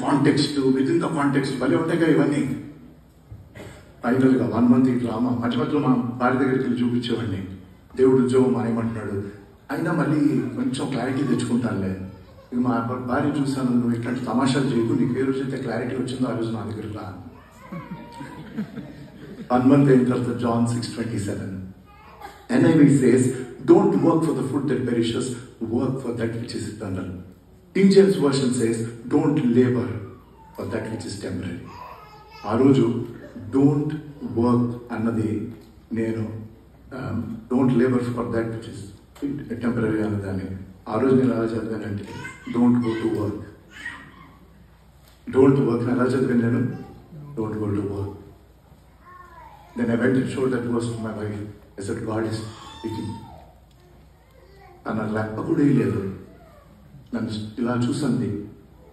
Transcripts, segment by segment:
Context with in the context భలే ఉంటాయిగా ఇవన్నీ. ఫైనల్గా 1 month ఈ డ్రామా మధ్య మధ్యలో మా భార్య దగ్గరికి వెళ్ళి చూపించేవాడిని. దేవుడు ఉద్యోగం మానేయమంటున్నాడు, అయినా మళ్ళీ కొంచెం క్లారిటీ తెచ్చుకుంటానులే. ఇక మా భార్య చూసాను, నువ్వు ఇట్లాంటి తమాషాలు చేయకు, నీకు ఏ రోజైతే క్లారిటీ వచ్చిందో ఆ రోజు నా దగ్గరికి రా. 1 month అయిన తర్వాత John 6:27 NIV says, don't work for the food that perishes, work for that which is eternal. King James Version says, don't labor for that which is temporary. ఆ రోజు డోంట్ వర్క్ అన్నది నేను don't labour for that which is temporary అన్నదాన్ని ఆ రోజు నేను ఎలా చదివానంటే don't go to work. Don't work ఎలా చదివాను నేను, don't go to work. Then I went and showed that verse to my wife. I said, God is speaking. నాకు లెక్క కూడా లేదు. నన్ను ఇలా చూసండి,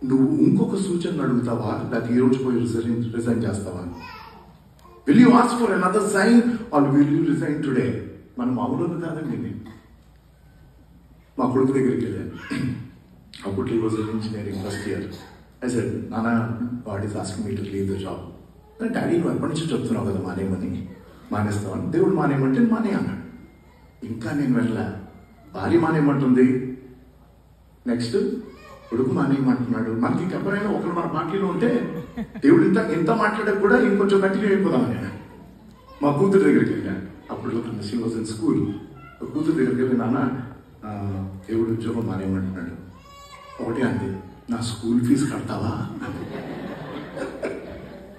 నువ్వు ఇంకొక సూచన అడుగుతావా, లేకపోతే ఈ రోజు పోయి రిజైన్ చేస్తావా? Will you ask for another sign or will you resign today? మనం మామూలు కాదండి. నేను మా కొడుకు దగ్గరికి వెళ్ళాను. అప్పుడు he was in engineering first year. I said, నాన్న, God is asking me to leave the job. Daddy, నువ్వు ఎప్పటి నుంచి చెప్తున్నావు కదా మానేమని, మానేస్తావని. దేవుడు మానేయమంటే మానే అన్నాడు. ఇంకా నేను వెళ్ళా. భార్య మానేయమంటుంది, నెక్స్ట్ కొడుకు మానేయమంటున్నాడు. మనకి ఎవరైనా ఒకరు మన పార్టీలో ఉంటే దేవుడు ఇంత మాట్లాడక కూడా ఇంకొంచెం కంటిన్యూ అయిపోదామని మా కూతురు దగ్గరికి వెళ్ళాను. అప్పుడు షీ వాజ్ ఇన్ స్కూల్. కూతురు దగ్గరికి వెళ్ళి, నాన్న, దేవుడు ఉద్యోగం మానేయమంటున్నాడు. ఒకటే అంది, నా స్కూల్ ఫీజు కడతావా?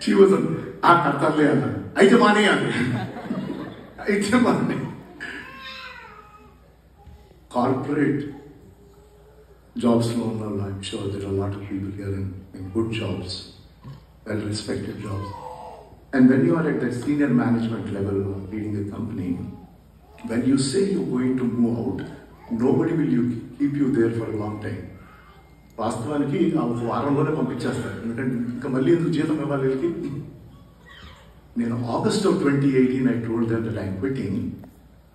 షీ వాజ్ కడతాలే అన్నాడు. అయితే మానే అంది. అయితే మానే. Corporate jobs lo unnallo, I'm sure there are a lot of people here in good jobs, well respected jobs, and when you are at that senior management level leading a company, when you say you're going to move out, nobody will keep you there for a long time. వాస్తవానికి ఒక వారంలోనే పంపించేస్తారు, ఎందుకంటే ఇంకా మళ్ళీ ఎందుకు జీతం ఇవ్వాలి వీళ్ళకి. నేను August of 2018 I told them that I'm quitting.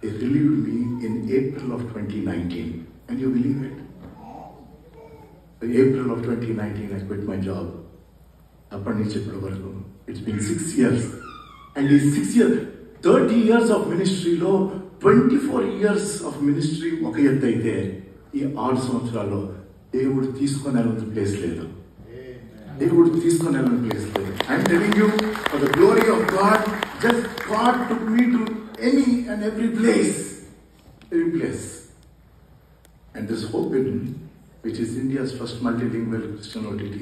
They relieved me in April of 2019. Can you believe it? In April of 2019, I quit my job. Appadi nunchi ippadi varaku it's been 6 years. And in 6 years, 30 years of ministry lo 24 years of ministry oka ettు aithe ee 6 సంవత్సరాల్లో దేవుడు తీసుకొని వెళ్ళిన place లేదు. దేవుడు తీసుకొని వెళ్ళిన place లేదు. I'm telling you, for the glory of God, just God took me to any and every place. And this Hope In, which is India's first multilingual Christian OTT,